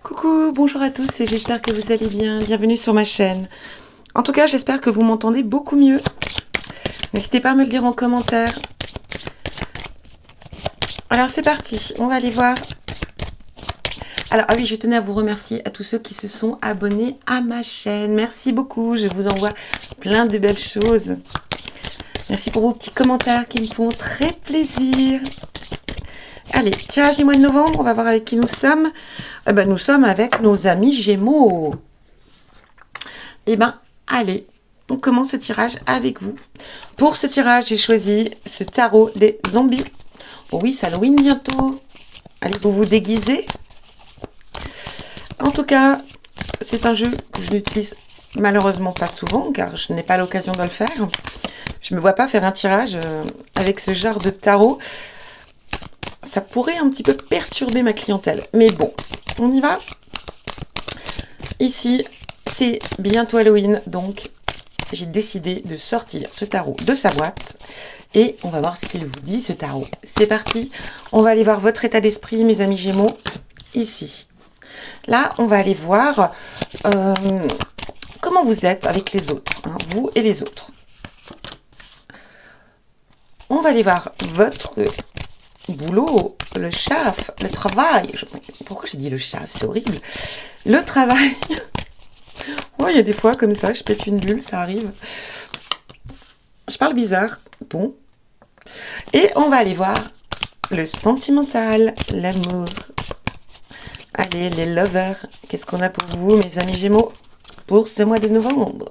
Coucou, bonjour à tous et j'espère que vous allez bien. Bienvenue sur ma chaîne. En tout cas, j'espère que vous m'entendez beaucoup mieux. N'hésitez pas à me le dire en commentaire. Alors c'est parti, on va aller voir. Alors, ah oui, je tenais à vous remercier à tous ceux qui se sont abonnés à ma chaîne. Merci beaucoup, je vous envoie plein de belles choses. Merci pour vos petits commentaires qui me font très plaisir. Allez, tirage du mois de novembre, on va voir avec qui nous sommes. Nous sommes avec nos amis Gémeaux. Eh ben, allez, on commence ce tirage avec vous. Pour ce tirage, j'ai choisi ce tarot des zombies. Oh oui, c'est Halloween bientôt. Allez, vous vous déguiser. En tout cas, c'est un jeu que je n'utilise malheureusement pas souvent, car je n'ai pas l'occasion de le faire. Je ne me vois pas faire un tirage avec ce genre de tarot. Ça pourrait un petit peu perturber ma clientèle. Mais bon, on y va. Ici, c'est bientôt Halloween, donc j'ai décidé de sortir ce tarot de sa boîte. Et on va voir ce qu'il vous dit, ce tarot. C'est parti. On va aller voir votre état d'esprit, mes amis Gémeaux, ici. Là, on va aller voir comment vous êtes avec les autres, hein, vous et les autres. On va aller voir votre boulot, le chaf, le travail. Pourquoi j'ai dit le chaf? C'est horrible. Le travail. Oh, il y a des fois comme ça, je pète une bulle, ça arrive. Je parle bizarre. Bon. Et on va aller voir le sentimental, l'amour. Allez, les lovers. Qu'est-ce qu'on a pour vous, mes amis Gémeaux, pour ce mois de novembre?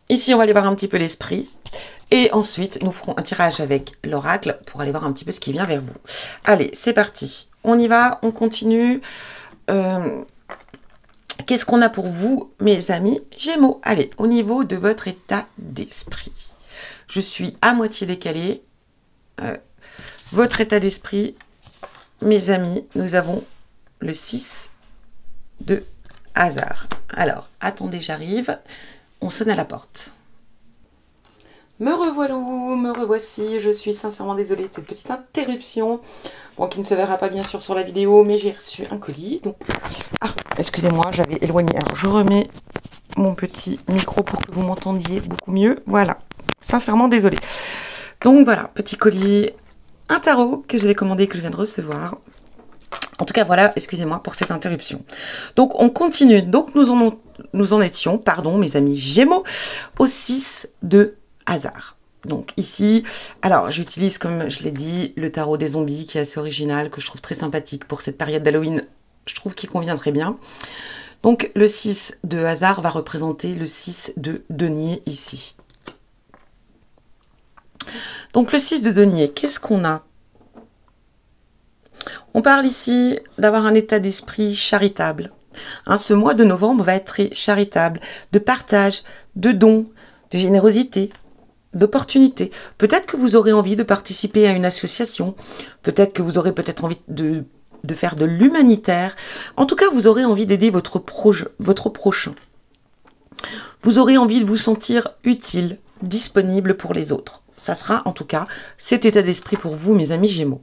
Ici, on va aller voir un petit peu l'esprit. Et ensuite, nous ferons un tirage avec l'oracle pour aller voir un petit peu ce qui vient vers vous. Allez, c'est parti. On y va, on continue. Qu'est-ce qu'on a pour vous, mes amis Gémeaux? Allez, au niveau de votre état d'esprit. Je suis à moitié décalée. Votre état d'esprit, mes amis, nous avons le 6 de hasard. Alors, attendez, j'arrive. On sonne à la porte. Me revoilà, me revoici. Je suis sincèrement désolée de cette petite interruption. Bon, qui ne se verra pas bien sûr sur la vidéo, mais j'ai reçu un colis. Donc... Ah, excusez-moi, j'avais éloigné. Alors, je remets mon petit micro pour que vous m'entendiez beaucoup mieux. Voilà, sincèrement désolée. Donc voilà, petit colis, un tarot que je vais commander, que je viens de recevoir. En tout cas, voilà, excusez-moi pour cette interruption. Donc, on continue. Donc, nous en étions, pardon, mes amis Gémeaux, au 6 de hasard. Donc, ici, alors, j'utilise, comme je l'ai dit, le tarot des zombies, qui est assez original, que je trouve très sympathique pour cette période d'Halloween. Je trouve qu'il convient très bien. Donc, le 6 de hasard va représenter le 6 de denier, ici. Donc, le 6 de denier, qu'est-ce qu'on a? On parle ici d'avoir un état d'esprit charitable. Hein, ce mois de novembre va être très charitable, de partage, de dons, de générosité, d'opportunités. Peut-être que vous aurez envie de participer à une association, peut-être que vous aurez peut-être envie de faire de l'humanitaire. En tout cas, vous aurez envie d'aider votre prochain. Vous aurez envie de vous sentir utile, disponible pour les autres. Ça sera en tout cas cet état d'esprit pour vous, mes amis Gémeaux.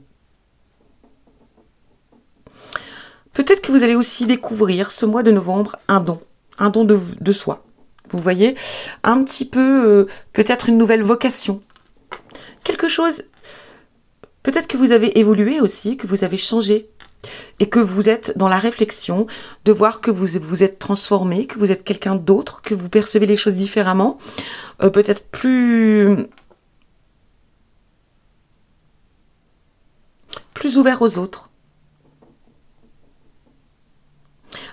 Peut-être que vous allez aussi découvrir ce mois de novembre un don de soi. Vous voyez, un petit peu, peut-être une nouvelle vocation. Quelque chose, peut-être que vous avez évolué aussi, que vous avez changé. Et que vous êtes dans la réflexion de voir que vous êtes transformé, que vous êtes quelqu'un d'autre, que vous percevez les choses différemment. Peut-être plus ouvert aux autres.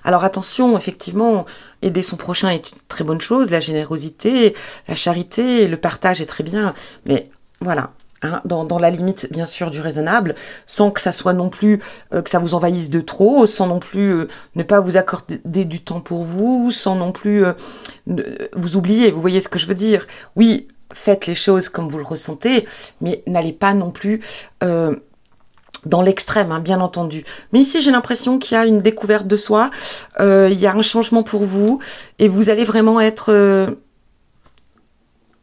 Alors attention, effectivement, aider son prochain est une très bonne chose, la générosité, la charité, le partage est très bien, mais voilà, hein, dans la limite bien sûr du raisonnable, sans que ça soit non plus, que ça vous envahisse de trop, sans non plus ne pas vous accorder du temps pour vous, sans non plus vous oublier, vous voyez ce que je veux dire? Oui, faites les choses comme vous le ressentez, mais n'allez pas non plus... dans l'extrême, hein, bien entendu. Mais ici, j'ai l'impression qu'il y a une découverte de soi, il y a un changement pour vous, et vous allez vraiment être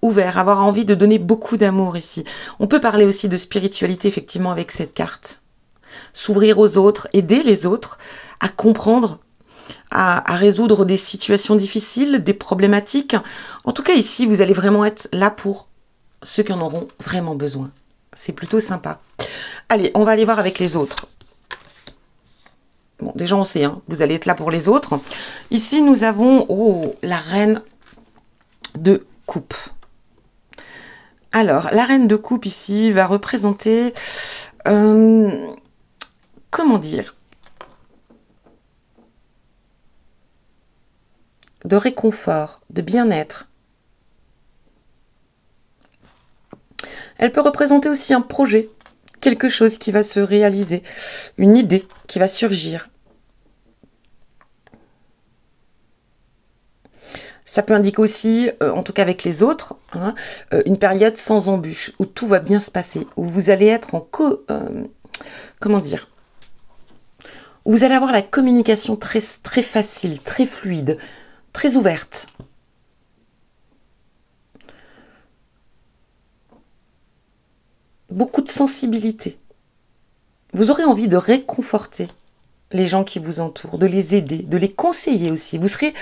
ouvert, avoir envie de donner beaucoup d'amour ici. On peut parler aussi de spiritualité, effectivement, avec cette carte. s'ouvrir aux autres, aider les autres à comprendre, à résoudre des situations difficiles, des problématiques. En tout cas, ici, vous allez vraiment être là pour ceux qui en auront vraiment besoin. C'est plutôt sympa. Allez, on va aller voir avec les autres. Bon, déjà, on sait, hein, vous allez être là pour les autres. Ici, nous avons la reine de coupe. Alors, la reine de coupe, ici, va représenter... comment dire, de réconfort, de bien-être. Elle peut représenter aussi un projet, quelque chose qui va se réaliser, une idée qui va surgir. Ça peut indiquer aussi, en tout cas avec les autres, hein, une période sans embûche, où tout va bien se passer, où vous allez être en comment dire, où vous allez avoir la communication très, très facile, très fluide, très ouverte. Beaucoup de sensibilité. Vous aurez envie de réconforter les gens qui vous entourent, de les aider, de les conseiller aussi. Vous serez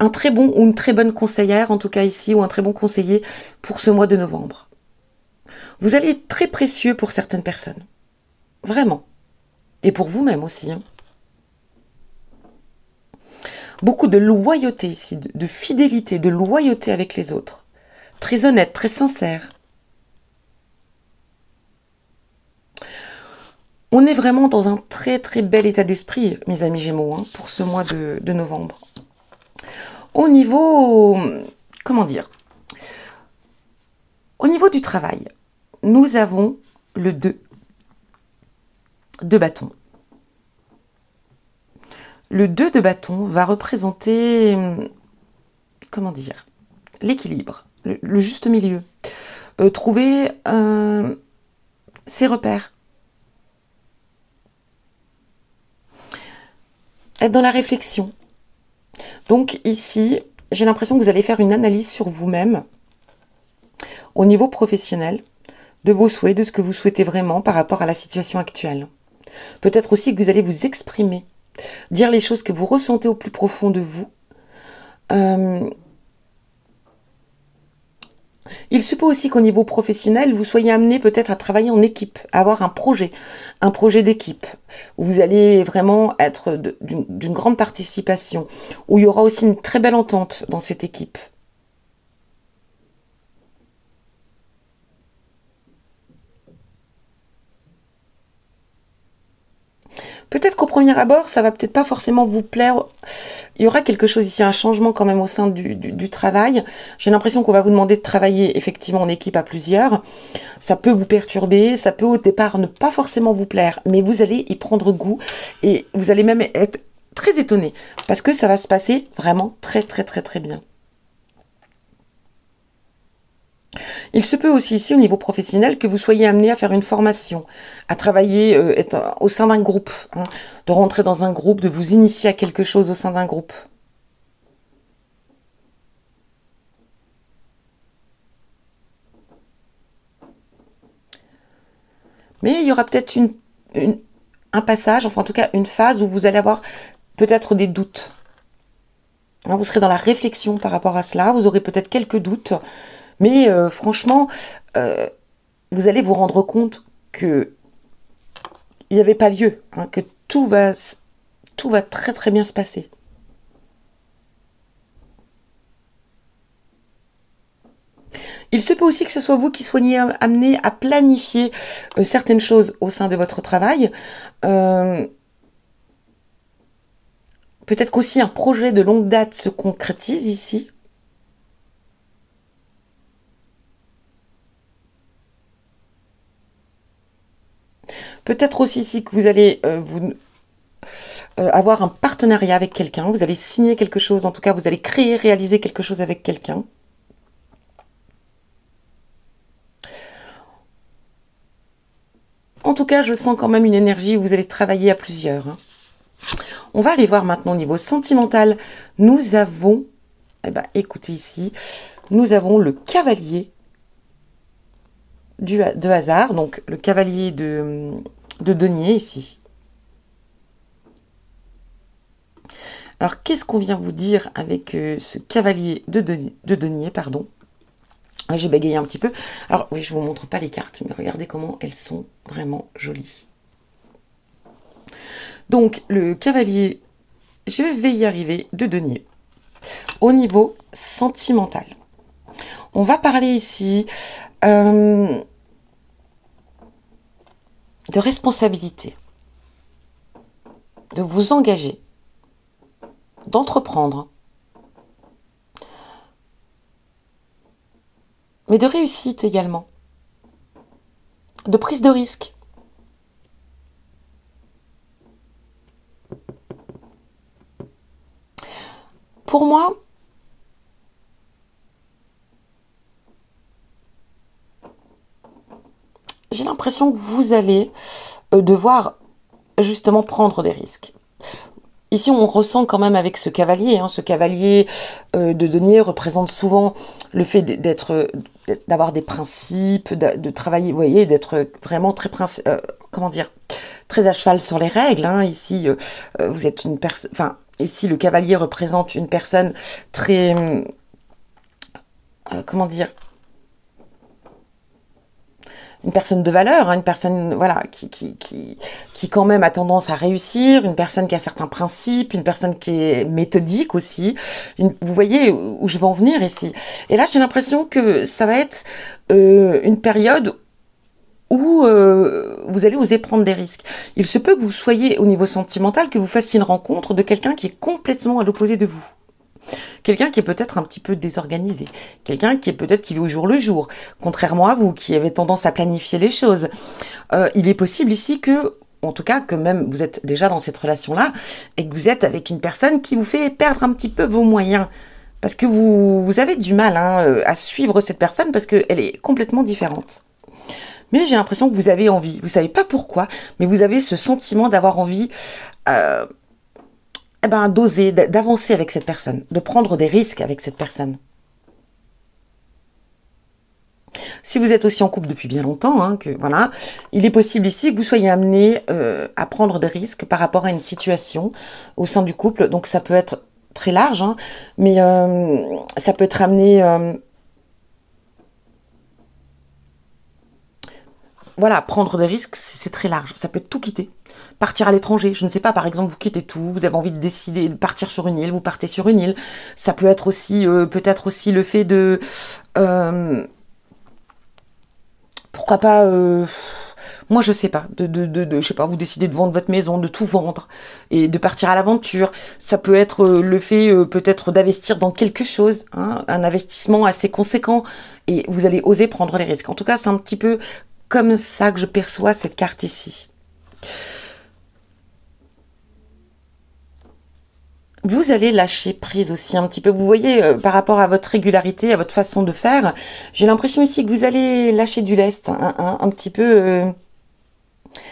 un très bon ou une très bonne conseillère, en tout cas ici, ou un très bon conseiller pour ce mois de novembre. Vous allez être très précieux pour certaines personnes. Vraiment. Et pour vous-même aussi. Hein. Beaucoup de loyauté ici, de fidélité, de loyauté avec les autres. Très honnête, très sincère. On est vraiment dans un très très bel état d'esprit, mes amis Gémeaux, hein, pour ce mois de novembre. Au niveau, comment dire, au niveau du travail, nous avons le 2 de bâton. Le 2 de bâton va représenter, comment dire, l'équilibre, le juste milieu. Trouver ses repères. Être dans la réflexion. Donc ici, j'ai l'impression que vous allez faire une analyse sur vous-même au niveau professionnel, de vos souhaits, de ce que vous souhaitez vraiment par rapport à la situation actuelle. Peut-être aussi que vous allez vous exprimer, dire les choses que vous ressentez au plus profond de vous. Il se peut aussi qu'au niveau professionnel, vous soyez amené peut-être à travailler en équipe, à avoir un projet d'équipe, où vous allez vraiment être d'une grande participation, où il y aura aussi une très belle entente dans cette équipe. Peut-être qu'au premier abord, ça va peut-être pas forcément vous plaire. Il y aura quelque chose ici, un changement quand même au sein du travail. J'ai l'impression qu'on va vous demander de travailler effectivement en équipe à plusieurs. Ça peut vous perturber, ça peut au départ ne pas forcément vous plaire, mais vous allez y prendre goût et vous allez même être très étonné parce que ça va se passer vraiment très très très très bien. Il se peut aussi ici au niveau professionnel que vous soyez amené à faire une formation, à travailler être au sein d'un groupe, hein, de rentrer dans un groupe, de vous initier à quelque chose au sein d'un groupe. Mais il y aura peut-être un passage, enfin en tout cas une phase où vous allez avoir peut-être des doutes. Hein, vous serez dans la réflexion par rapport à cela, vous aurez peut-être quelques doutes, mais franchement, vous allez vous rendre compte que il n'y avait pas lieu, hein, que tout va très très bien se passer. Il se peut aussi que ce soit vous qui soyez amené à planifier certaines choses au sein de votre travail. Peut-être qu'aussi un projet de longue date se concrétise ici. Peut-être aussi ici que vous allez avoir un partenariat avec quelqu'un, vous allez signer quelque chose, en tout cas vous allez créer, réaliser quelque chose avec quelqu'un. En tout cas, je sens quand même une énergie où vous allez travailler à plusieurs. Hein. On va aller voir maintenant au niveau sentimental. Nous avons, écoutez ici, nous avons le cavalier de hasard, donc le cavalier de denier ici. Alors, qu'est-ce qu'on vient vous dire avec ce cavalier de denier, pardon. J'ai bégayé un petit peu. Alors, oui, je ne vous montre pas les cartes, mais regardez comment elles sont vraiment jolies. Donc, le cavalier, je vais y arriver, de denier. Au niveau sentimental. On va parler ici de responsabilité, de vous engager, d'entreprendre, mais de réussite également, de prise de risque. Pour moi, j'ai l'impression que vous allez devoir justement prendre des risques. Ici, on ressent quand même avec ce cavalier, ce cavalier de denier représente souvent le fait d'avoir des principes, de travailler, vous voyez, d'être vraiment très très à cheval sur les règles. Ici, vous êtes une personne, enfin, ici le cavalier représente une personne très, une personne de valeur, une personne voilà qui quand même a tendance à réussir, une personne qui a certains principes, une personne qui est méthodique aussi. Vous voyez où je veux en venir ici. Et là, j'ai l'impression que ça va être une période où vous allez oser prendre des risques. Il se peut que vous soyez au niveau sentimental, que vous fassiez une rencontre de quelqu'un qui est complètement à l'opposé de vous. Quelqu'un qui est peut-être un petit peu désorganisé. Quelqu'un qui est peut-être qui vit au jour le jour. Contrairement à vous, qui avez tendance à planifier les choses. Il est possible ici que, en tout cas, que même vous êtes déjà dans cette relation-là, et que vous êtes avec une personne qui vous fait perdre un petit peu vos moyens. Parce que vous avez du mal à suivre cette personne parce qu'elle est complètement différente. Mais j'ai l'impression que vous avez envie. Vous savez pas pourquoi, mais vous avez ce sentiment d'avoir envie d'oser, d'avancer avec cette personne, de prendre des risques avec cette personne. Si vous êtes aussi en couple depuis bien longtemps, il est possible ici que vous soyez amené à prendre des risques par rapport à une situation au sein du couple. Donc ça peut être très large, mais ça peut être amené... prendre des risques, c'est très large. Ça peut être tout quitter. Partir à l'étranger, je ne sais pas, par exemple, vous quittez tout, vous avez envie de décider de partir sur une île, vous partez sur une île. Ça peut être aussi, peut-être aussi le fait de... pourquoi pas... moi, je sais pas, je sais pas, vous décidez de vendre votre maison, de tout vendre et de partir à l'aventure. Ça peut être le fait peut-être d'investir dans quelque chose, un investissement assez conséquent et vous allez oser prendre les risques. En tout cas, c'est un petit peu comme ça que je perçois cette carte ici. Vous allez lâcher prise aussi un petit peu. Vous voyez, par rapport à votre régularité, à votre façon de faire, j'ai l'impression ici que vous allez lâcher du lest, un petit peu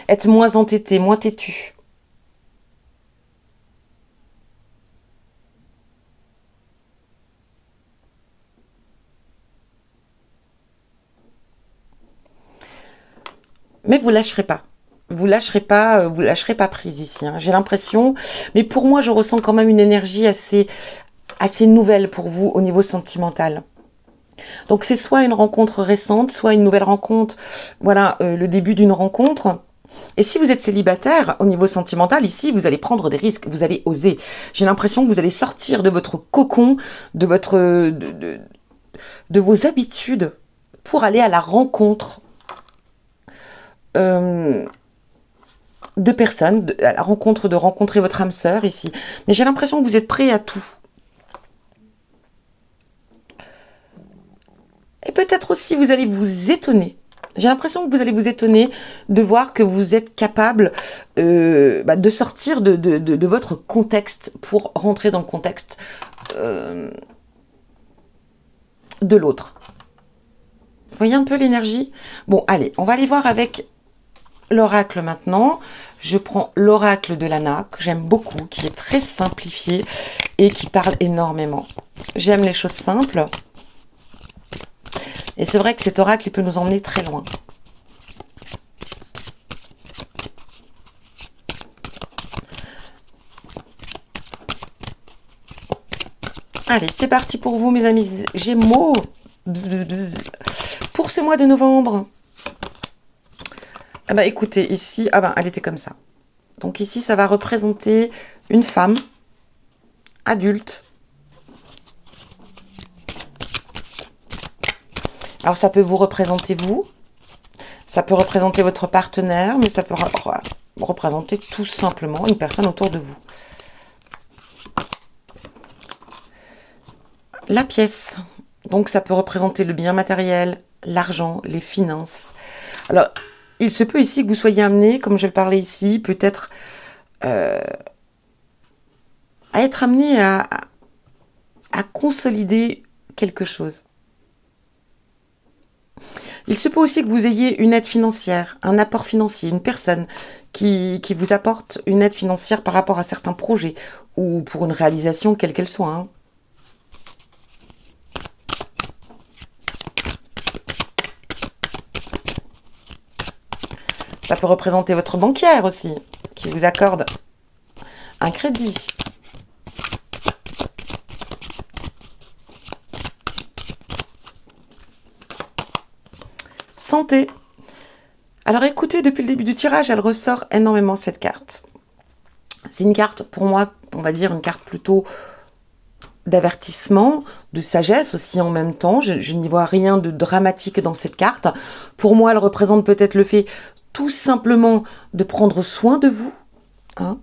être moins entêté, moins têtu. Mais vous lâcherez pas. Vous lâcherez pas prise ici. J'ai l'impression, mais pour moi, je ressens quand même une énergie assez nouvelle pour vous au niveau sentimental. Donc c'est soit une rencontre récente, soit une nouvelle rencontre. Voilà, le début d'une rencontre. Et si vous êtes célibataire, au niveau sentimental, ici, vous allez prendre des risques, vous allez oser. J'ai l'impression que vous allez sortir de votre cocon, de votre, de vos habitudes pour aller à la rencontre de personnes, à la rencontre de rencontrer votre âme sœur ici. Mais j'ai l'impression que vous êtes prêt à tout. Et peut-être aussi vous allez vous étonner. J'ai l'impression que vous allez vous étonner de voir que vous êtes capable de sortir de votre contexte pour rentrer dans le contexte de l'autre. Vous voyez un peu l'énergie? Bon, allez, on va aller voir avec l'oracle maintenant. Je prends l'oracle de Lana, que j'aime beaucoup, qui est très simplifié et qui parle énormément. J'aime les choses simples. Et c'est vrai que cet oracle, il peut nous emmener très loin. Allez, c'est parti pour vous, mes amis Gémeaux. Bzz, bzz, bzz. Pour ce mois de novembre. Ah bah écoutez, ici, ah bah elle était comme ça. Donc ici, ça va représenter une femme adulte. Alors ça peut vous représenter vous, ça peut représenter votre partenaire, mais ça peut représenter tout simplement une personne autour de vous. La pièce, donc ça peut représenter le bien matériel, l'argent, les finances. Alors, il se peut ici que vous soyez amené, comme je le parlais ici, peut-être à être amené à consolider quelque chose. Il se peut aussi que vous ayez une aide financière, un apport financier, une personne qui vous apporte une aide financière par rapport à certains projets ou pour une réalisation quelle qu'elle soit. Hein. Ça peut représenter votre banquière aussi, qui vous accorde un crédit. Santé. Alors écoutez, depuis le début du tirage, elle ressort énormément cette carte. C'est une carte, pour moi, on va dire une carte plutôt d'avertissement, de sagesse aussi en même temps. Je n'y vois rien de dramatique dans cette carte. Pour moi, elle représente peut-être le fait tout simplement de prendre soin de vous. Hein.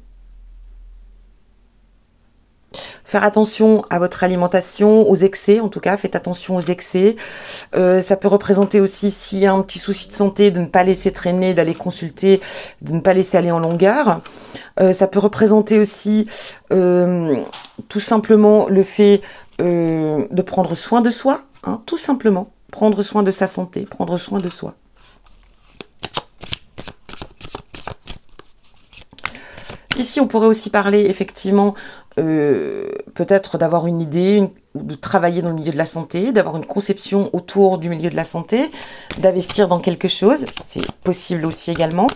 Faire attention à votre alimentation, aux excès, en tout cas, faites attention aux excès. Ça peut représenter aussi, s'il y a un petit souci de santé, de ne pas laisser traîner, d'aller consulter, de ne pas laisser aller en longueur. Ça peut représenter aussi tout simplement le fait de prendre soin de soi, hein, tout simplement. Prendre soin de sa santé, prendre soin de soi. Ici, on pourrait aussi parler effectivement peut-être d'avoir une idée, de travailler dans le milieu de la santé, d'avoir une conception autour du milieu de la santé, d'investir dans quelque chose. C'est possible aussi également.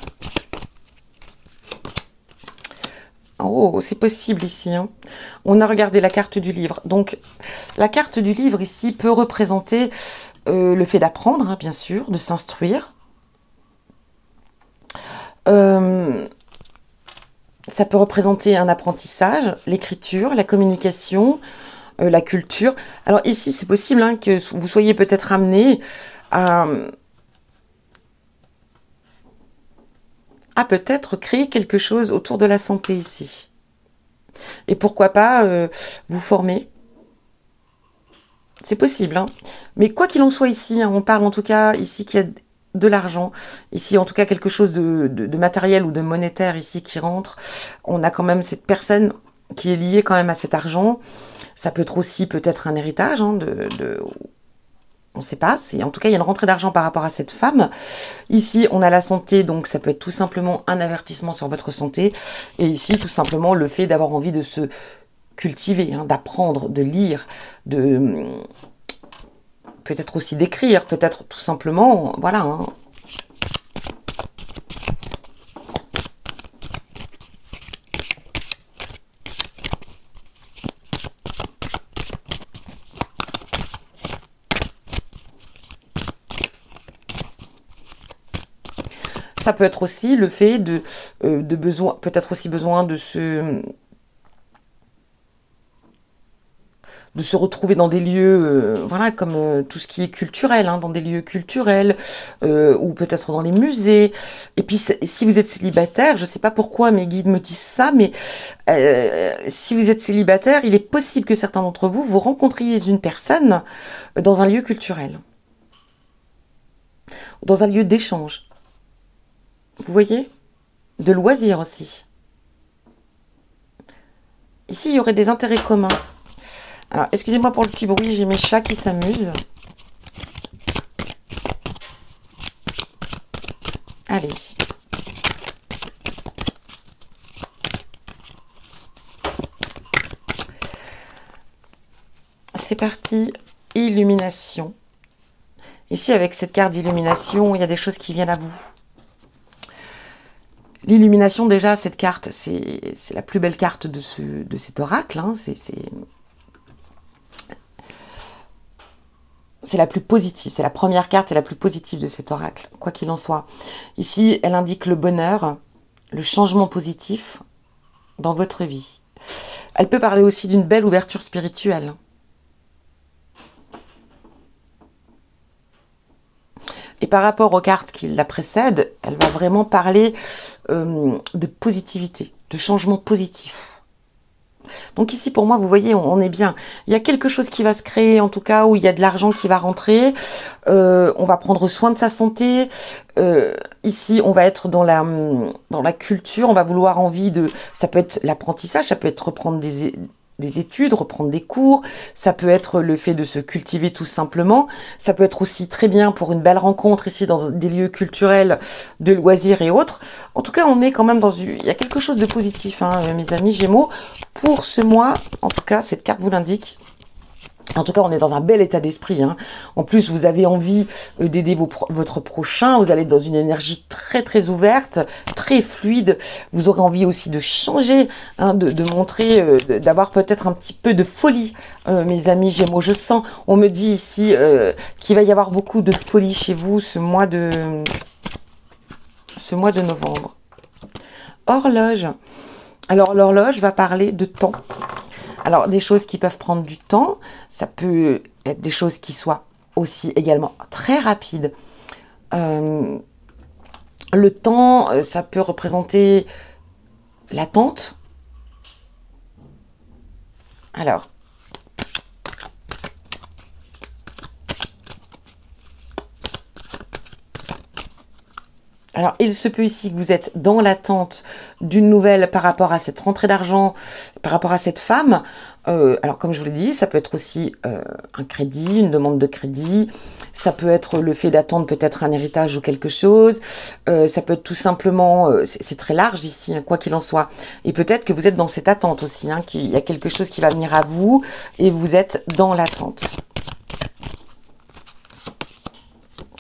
Oh, c'est possible ici. Hein. On a regardé la carte du livre. Donc, la carte du livre ici peut représenter le fait d'apprendre, hein, bien sûr, de s'instruire. Ça peut représenter un apprentissage, l'écriture, la communication, la culture. Alors ici, c'est possible hein, que vous soyez peut-être amené à peut-être créer quelque chose autour de la santé ici. Et pourquoi pas vous former. C'est possible. Hein. Mais quoi qu'il en soit ici, hein, on parle en tout cas ici qu'il y a de l'argent, ici en tout cas quelque chose de matériel ou de monétaire ici qui rentre. On a quand même cette personne qui est liée quand même à cet argent. Ça peut être aussi peut-être un héritage, hein, on ne sait pas. En tout cas, il y a une rentrée d'argent par rapport à cette femme. Ici, on a la santé, donc ça peut être tout simplement un avertissement sur votre santé. Et ici, tout simplement, le fait d'avoir envie de se cultiver, hein, d'apprendre, de lire, de peut-être aussi d'écrire, peut-être tout simplement, voilà. Hein. Ça peut être aussi le fait de besoin, peut-être aussi besoin de se retrouver dans des lieux, voilà, comme tout ce qui est culturel, hein, dans des lieux culturels, ou peut-être dans les musées. Et puis, si vous êtes célibataire, je ne sais pas pourquoi mes guides me disent ça, mais si vous êtes célibataire, il est possible que certains d'entre vous, vous rencontriez une personne dans un lieu culturel, dans un lieu d'échange. Vous voyez? De loisirs aussi. Ici, il y aurait des intérêts communs. Alors, excusez-moi pour le petit bruit, j'ai mes chats qui s'amusent. Allez. C'est parti. Illumination. Ici, avec cette carte d'illumination, il y a des choses qui viennent à vous. L'illumination, déjà, cette carte, c'est la plus belle carte de cet oracle. Hein. c'est la plus positive, c'est la première carte et la plus positive de cet oracle, quoi qu'il en soit. Ici, elle indique le bonheur, le changement positif dans votre vie. Elle peut parler aussi d'une belle ouverture spirituelle. Et par rapport aux cartes qui la précèdent, elle va vraiment parler de positivité, de changement positif. Donc ici, pour moi, vous voyez, on est bien. Il y a quelque chose qui va se créer, en tout cas, où il y a de l'argent qui va rentrer. On va prendre soin de sa santé. Ici, on va être dans la culture. On va vouloir envie de... Ça peut être l'apprentissage, ça peut être reprendre des études, reprendre des cours, ça peut être le fait de se cultiver tout simplement, ça peut être aussi très bien pour une belle rencontre ici dans des lieux culturels, de loisirs et autres. En tout cas, on est quand même il y a quelque chose de positif, hein, mes amis Gémeaux, pour ce mois. En tout cas, cette carte vous l'indique. En tout cas, on est dans un bel état d'esprit. Hein. En plus, vous avez envie d'aider votre prochain. Vous allez être dans une énergie très, très ouverte, très fluide. Vous aurez envie aussi de changer, hein, de montrer, d'avoir peut-être un petit peu de folie, mes amis Gémeaux. Je sens, on me dit ici qu'il va y avoir beaucoup de folie chez vous ce mois de novembre. Horloge. Alors, l'horloge va parler de temps. Alors, des choses qui peuvent prendre du temps, ça peut être des choses qui soient aussi également très rapides. Le temps, ça peut représenter l'attente. Alors, il se peut ici que vous êtes dans l'attente d'une nouvelle par rapport à cette rentrée d'argent, par rapport à cette femme. Alors, comme je vous l'ai dit, ça peut être aussi un crédit, une demande de crédit. Ça peut être le fait d'attendre peut-être un héritage ou quelque chose. Ça peut être tout simplement... c'est très large ici, hein, quoi qu'il en soit. Et peut-être que vous êtes dans cette attente aussi, hein, qu'il y a quelque chose qui va venir à vous et vous êtes dans l'attente.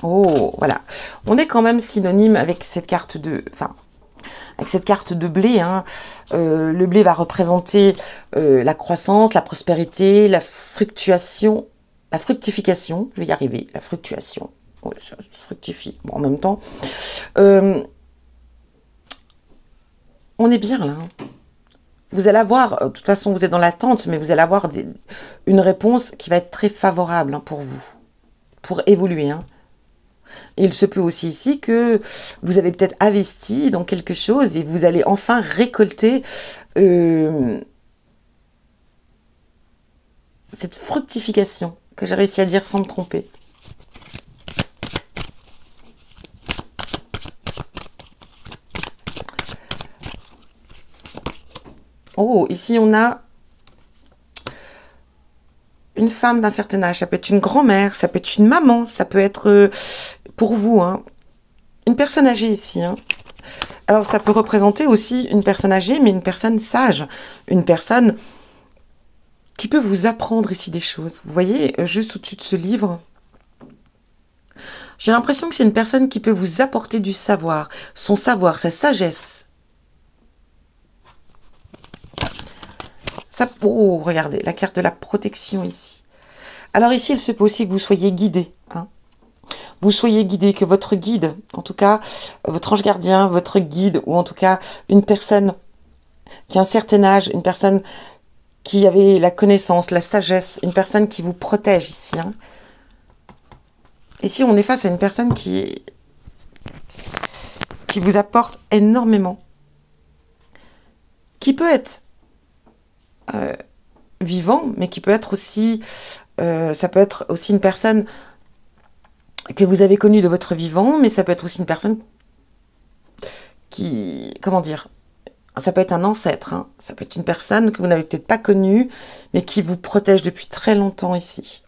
Oh, voilà. On est quand même synonyme avec cette carte avec cette carte de blé. Hein. Le blé va représenter la croissance, la prospérité, la fructification. Je vais y arriver. La fructuation. Oh, ça fructifie. Bon, en même temps. On est bien là. Hein. Vous allez avoir, de toute façon, vous êtes dans l'attente, mais vous allez avoir une réponse qui va être très favorable, hein, pour vous. Pour évoluer, hein. Et il se peut aussi ici que vous avez peut-être investi dans quelque chose et vous allez enfin récolter cette fructification que j'ai réussi à dire sans me tromper. Oh, ici on a une femme d'un certain âge, ça peut être une grand-mère, ça peut être une maman, ça peut être pour vous, hein, une personne âgée ici. Hein. Alors ça peut représenter aussi une personne âgée, mais une personne sage, une personne qui peut vous apprendre ici des choses. Vous voyez, juste au-dessus de ce livre, j'ai l'impression que c'est une personne qui peut vous apporter du savoir, son savoir, sa sagesse. Ça, oh, regardez, la carte de la protection ici. Alors ici, il se peut aussi que vous soyez guidé. Hein. Vous soyez guidé, que votre guide, en tout cas, votre ange gardien, votre guide, ou en tout cas, une personne qui a un certain âge, une personne qui avait la connaissance, la sagesse, une personne qui vous protège ici. Hein. Ici, on est face à une personne qui vous apporte énormément. Qui peut être vivant, mais qui peut être aussi... ça peut être aussi une personne que vous avez connue de votre vivant, mais ça peut être aussi une personne qui... Comment dire ? Ça peut être un ancêtre, hein. Ça peut être une personne que vous n'avez peut-être pas connue, mais qui vous protège depuis très longtemps ici.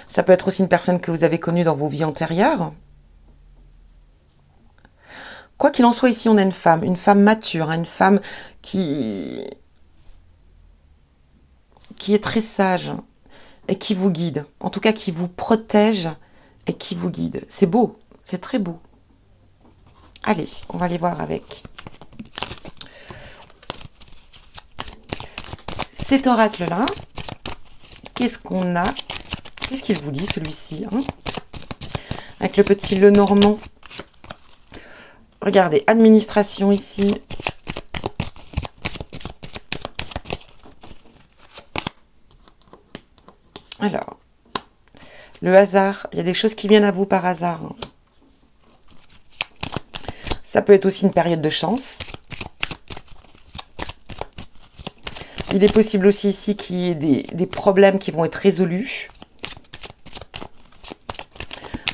Ça peut être aussi une personne que vous avez connue dans vos vies antérieures. Quoi qu'il en soit, ici, on a une femme mature, hein, une femme qui est très sage et qui vous guide. En tout cas, qui vous protège et qui vous guide. C'est beau, c'est très beau. Allez, on va aller voir avec cet oracle-là, qu'est-ce qu'on a? Qu'est-ce qu'il vous dit, celui-ci, hein? Avec le petit Lenormand. Regardez, administration ici. Alors, le hasard, il y a des choses qui viennent à vous par hasard. Ça peut être aussi une période de chance. Il est possible aussi ici qu'il y ait des problèmes qui vont être résolus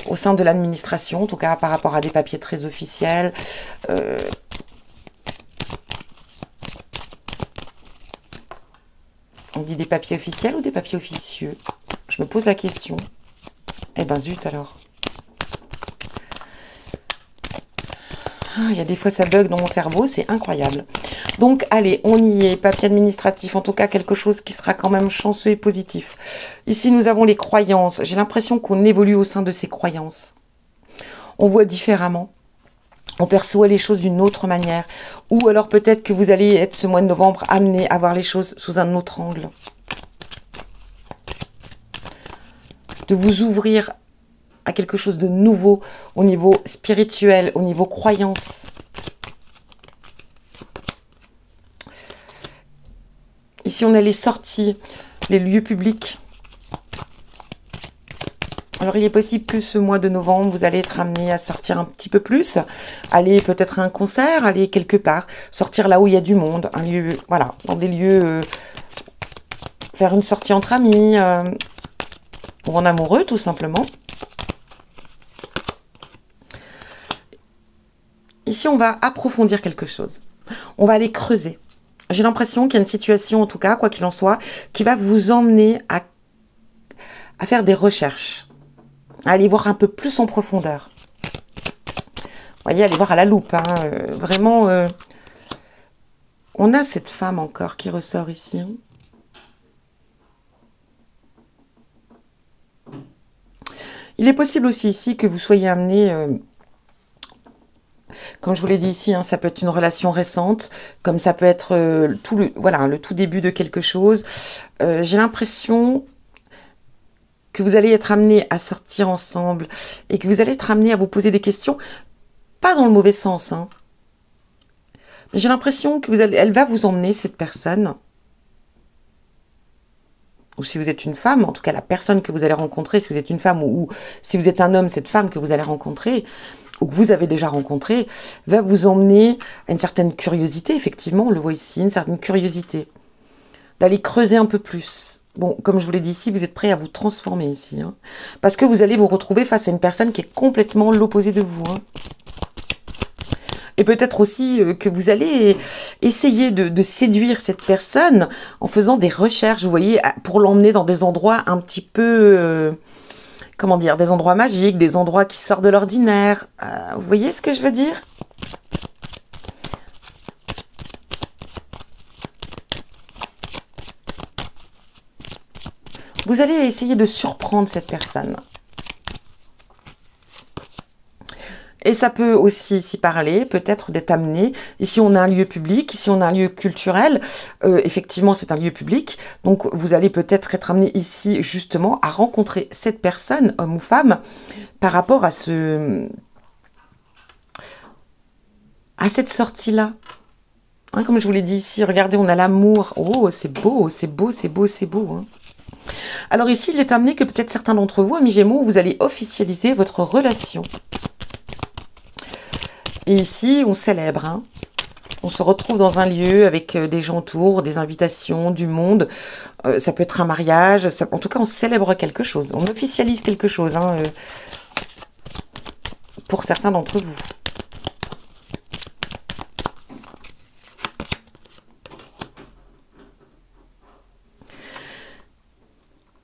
au sein de l'administration, en tout cas par rapport à des papiers très officiels. On dit des papiers officiels ou des papiers officieux? Je me pose la question. Eh ben zut alors. Ah, il y a des fois ça bug dans mon cerveau, c'est incroyable. Donc allez, on y est, papier administratif, en tout cas quelque chose qui sera quand même chanceux et positif. Ici nous avons les croyances, j'ai l'impression qu'on évolue au sein de ces croyances. On voit différemment, on perçoit les choses d'une autre manière. Ou alors peut-être que vous allez être ce mois de novembre amené à voir les choses sous un autre angle. De vous ouvrir à quelque chose de nouveau au niveau spirituel, au niveau croyance. Ici, on a les sorties, les lieux publics. Alors, il est possible que ce mois de novembre, vous allez être amené à sortir un petit peu plus, aller peut-être à un concert, aller quelque part, sortir là où il y a du monde, un lieu, voilà, dans des lieux, faire une sortie entre amis, ou en amoureux, tout simplement. Ici, on va approfondir quelque chose. On va aller creuser. J'ai l'impression qu'il y a une situation, en tout cas, quoi qu'il en soit, qui va vous emmener à faire des recherches, à aller voir un peu plus en profondeur. Vous voyez, aller voir à la loupe. Hein, vraiment, on a cette femme encore qui ressort ici. Hein. Il est possible aussi ici que vous soyez amené... comme je vous l'ai dit ici, hein, ça peut être une relation récente, comme ça peut être le tout début de quelque chose. J'ai l'impression que vous allez être amené à sortir ensemble et que vous allez être amené à vous poser des questions, pas dans le mauvais sens, hein. Mais j'ai l'impression que elle va vous emmener, cette personne, ou si vous êtes une femme, en tout cas la personne que vous allez rencontrer, si vous êtes une femme, ou si vous êtes un homme, cette femme que vous allez rencontrer, ou que vous avez déjà rencontré, va vous emmener à une certaine curiosité, effectivement, on le voit ici, une certaine curiosité, d'aller creuser un peu plus. Bon, comme je vous l'ai dit ici, vous êtes prêt à vous transformer ici, hein, parce que vous allez vous retrouver face à une personne qui est complètement l'opposé de vous. Hein. Et peut-être aussi que vous allez essayer de séduire cette personne en faisant des recherches, vous voyez, pour l'emmener dans des endroits un petit peu... comment dire, des endroits magiques, des endroits qui sortent de l'ordinaire. Vous voyez ce que je veux dire? Vous allez essayer de surprendre cette personne. Et ça peut aussi s'y parler, peut-être d'être amené. Ici, on a un lieu public, ici, on a un lieu culturel. Effectivement, c'est un lieu public. Donc, vous allez peut-être être amené ici, justement, à rencontrer cette personne, homme ou femme, par rapport à cette sortie-là. Hein, comme je vous l'ai dit ici, regardez, on a l'amour. Oh, c'est beau, c'est beau, c'est beau, c'est beau. Hein. Alors ici, il est amené que peut-être certains d'entre vous, amis Gémeaux, vous allez officialiser votre relation. Et ici, on célèbre. Hein. On se retrouve dans un lieu avec des gens autour, des invitations, du monde. Ça peut être un mariage. En tout cas, on célèbre quelque chose. On officialise quelque chose. Hein, pour certains d'entre vous.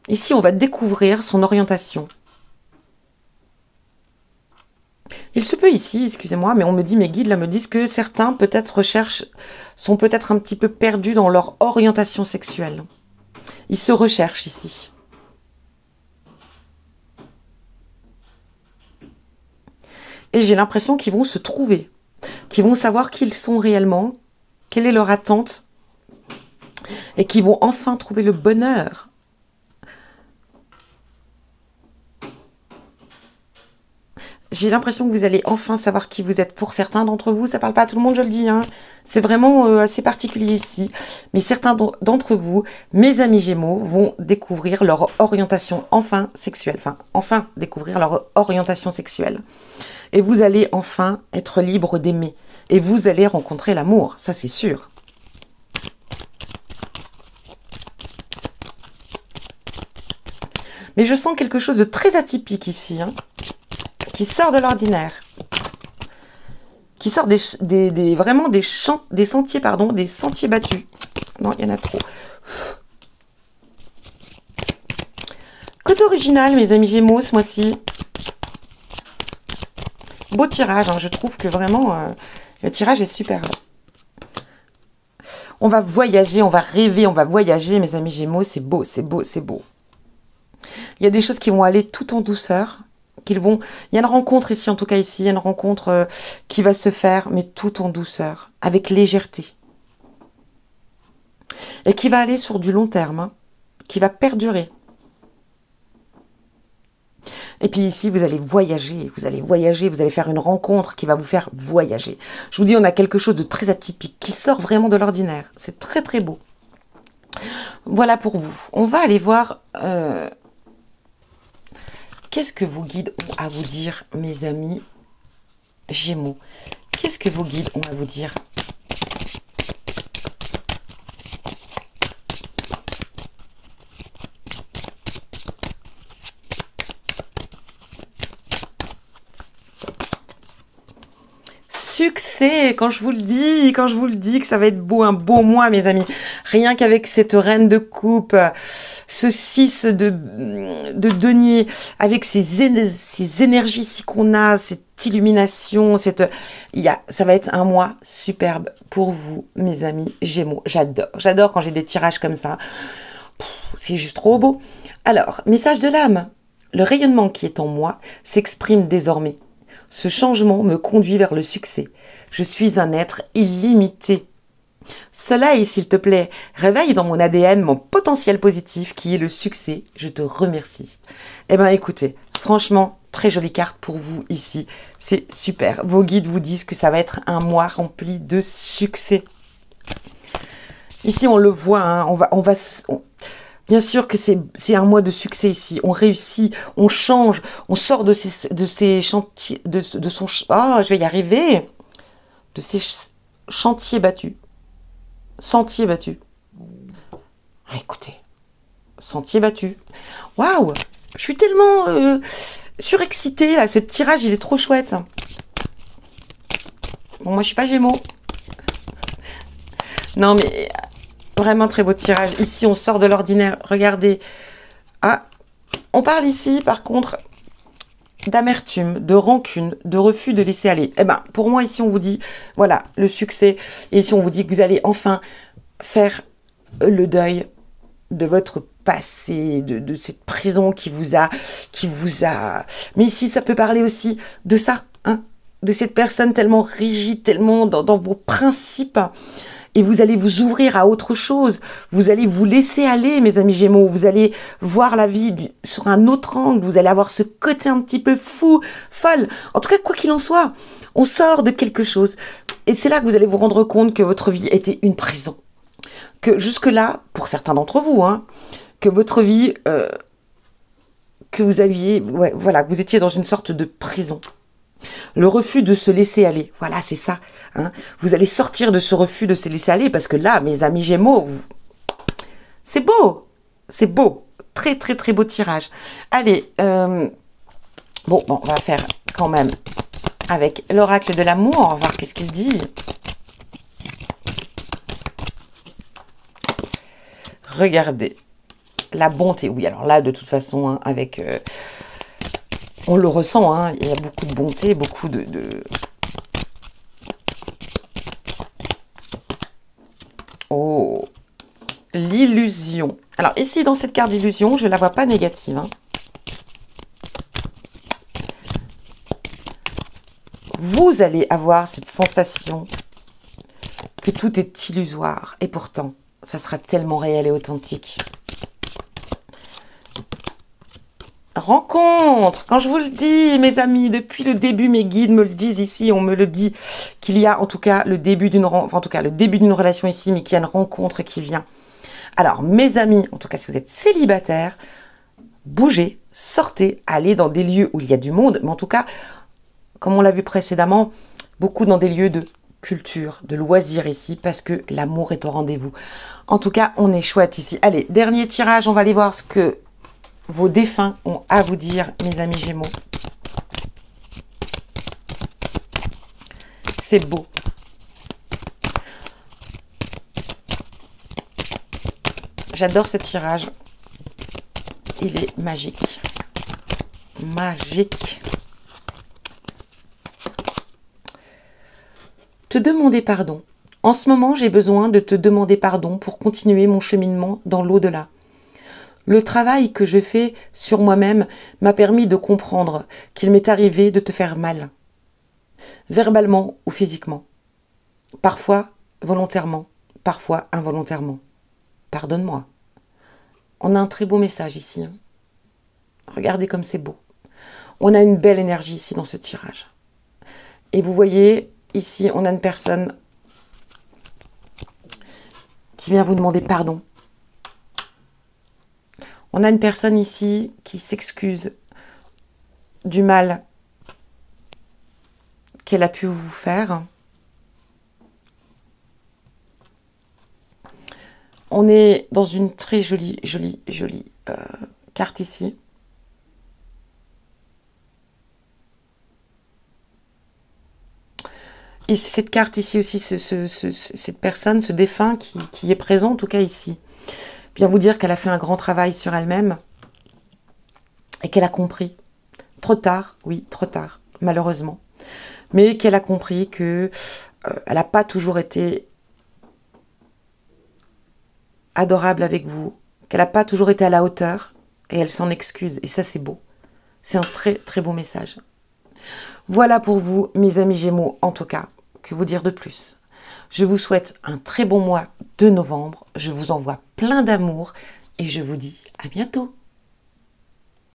Ici, on va découvrir son orientation. Il se peut ici, excusez-moi, mais on me dit, mes guides là me disent que certains peut-être sont peut-être un petit peu perdus dans leur orientation sexuelle. Ils se recherchent ici. Et j'ai l'impression qu'ils vont se trouver, qu'ils vont savoir qui ils sont réellement, quelle est leur attente et qui vont enfin trouver le bonheur. J'ai l'impression que vous allez enfin savoir qui vous êtes. Pour certains d'entre vous, ça parle pas à tout le monde, je le dis, hein. C'est vraiment assez particulier ici. Mais certains d'entre vous, mes amis Gémeaux, vont découvrir leur orientation enfin sexuelle. Enfin découvrir leur orientation sexuelle. Et vous allez enfin être libre d'aimer. Et vous allez rencontrer l'amour, ça c'est sûr. Mais je sens quelque chose de très atypique ici, hein, qui sort de l'ordinaire. Qui sort vraiment des sentiers, pardon, des sentiers battus. Non, il y en a trop. Côté original, mes amis Gémeaux, ce mois-ci. Beau tirage, hein, je trouve que vraiment, le tirage est super. On va voyager, on va rêver, on va voyager, mes amis Gémeaux, c'est beau, c'est beau, c'est beau. Il y a des choses qui vont aller tout en douceur. Il y a une rencontre ici, en tout cas ici, il y a une rencontre qui va se faire, mais tout en douceur, avec légèreté. Et qui va aller sur du long terme, hein, qui va perdurer. Et puis ici, vous allez voyager, vous allez faire une rencontre qui va vous faire voyager. Je vous dis, on a quelque chose de très atypique, qui sort vraiment de l'ordinaire. C'est très très beau. Voilà pour vous. On va aller voir... Qu'est-ce que vos guides ont à vous dire, mes amis Gémeaux? Qu'est-ce que vos guides ont à vous dire? Succès, quand je vous le dis que ça va être beau, un beau mois, mes amis. Rien qu'avec cette reine de coupe, ce 6 de denier, avec ces énergies ici qu'on a, cette illumination, ça va être un mois superbe pour vous, mes amis Gémeaux. J'adore quand j'ai des tirages comme ça. C'est juste trop beau. Alors, message de l'âme. Le rayonnement qui est en moi s'exprime désormais. Ce changement me conduit vers le succès. Je suis un être illimité. Soleil, s'il te plaît, réveille dans mon ADN mon potentiel positif qui est le succès. Je te remercie. Eh bien, écoutez, franchement, très jolie carte pour vous ici. C'est super. Vos guides vous disent que ça va être un mois rempli de succès. Ici, on le voit, hein, bien sûr que c'est un mois de succès ici. On réussit, on change, on sort de ces chantiers, je vais y arriver, de ces chantiers battus. Sentiers battus. Ah, écoutez, sentiers battus. Waouh, je suis tellement surexcitée là. Ce tirage, il est trop chouette. Bon, moi, je suis pas Gémeaux. Non, mais vraiment très beau tirage. Ici, on sort de l'ordinaire. Regardez. Ah, on parle ici, par contre, d'amertume, de rancune, de refus de laisser aller. Eh ben, pour moi, ici, on vous dit, voilà, le succès. Et ici, on vous dit que vous allez enfin faire le deuil de votre passé, de cette prison qui vous a... Mais ici, ça peut parler aussi de ça, hein, de cette personne tellement rigide, tellement dans vos principes. Et vous allez vous ouvrir à autre chose. Vous allez vous laisser aller, mes amis Gémeaux. Vous allez voir la vie sur un autre angle. Vous allez avoir ce côté un petit peu fou, folle. En tout cas, quoi qu'il en soit, on sort de quelque chose. Et c'est là que vous allez vous rendre compte que votre vie était une prison. Que jusque-là, pour certains d'entre vous, hein, que votre vie, que vous aviez, ouais, voilà, que vous étiez dans une sorte de prison. Le refus de se laisser aller. Voilà, c'est ça. Hein. Vous allez sortir de ce refus de se laisser aller parce que là, mes amis Gémeaux, c'est beau. C'est beau. Très, très, très beau tirage. Allez, bon, on va faire quand même avec l'oracle de l'amour. On va voir qu'est-ce qu'il dit. Regardez. La bonté. Oui, alors là, de toute façon, hein, avec... on le ressent, hein, il y a beaucoup de bonté, beaucoup de... Oh, l'illusion. Alors ici, dans cette carte d'illusion, je ne la vois pas négative. Hein. Vous allez avoir cette sensation que tout est illusoire. Et pourtant, Ça sera tellement réel et authentique. Rencontre, quand je vous le dis, mes amis, depuis le début, mes guides me le disent ici, on me le dit, qu'il y a en tout cas le début d'une relation ici, mais qu'il y a une rencontre qui vient. Alors, mes amis, en tout cas, si vous êtes célibataire, bougez, sortez, allez dans des lieux où il y a du monde, mais en tout cas, comme on l'a vu précédemment, beaucoup dans des lieux de culture, de loisirs ici, parce que l'amour est au rendez-vous. En tout cas, on est chouette ici. Allez, dernier tirage, on va aller voir ce que vos défunts ont à vous dire, mes amis Gémeaux. C'est beau. J'adore ce tirage. Il est magique. Magique. Te demander pardon. En ce moment, j'ai besoin de te demander pardon pour continuer mon cheminement dans l'au-delà. Le travail que je fais sur moi-même m'a permis de comprendre qu'il m'est arrivé de te faire mal, verbalement ou physiquement, parfois volontairement, parfois involontairement. Pardonne-moi. On a un très beau message ici. Hein. Regardez comme c'est beau. On a une belle énergie ici dans ce tirage. Et vous voyez, ici, on a une personne qui vient vous demander pardon. On a une personne ici qui s'excuse du mal qu'elle a pu vous faire. On est dans une très jolie carte ici. Et cette carte ici aussi, cette personne, ce défunt qui est présent, en tout cas ici, vient vous dire qu'elle a fait un grand travail sur elle-même et qu'elle a compris. Trop tard, oui, trop tard, malheureusement. Mais qu'elle a compris que elle n'a pas toujours été adorable avec vous, qu'elle n'a pas toujours été à la hauteur et elle s'en excuse. Et ça, c'est beau. C'est un très, très beau message. Voilà pour vous, mes amis Gémeaux, en tout cas. Que vous dire de plus? Je vous souhaite un très bon mois de novembre. Je vous envoie plein d'amour et je vous dis à bientôt.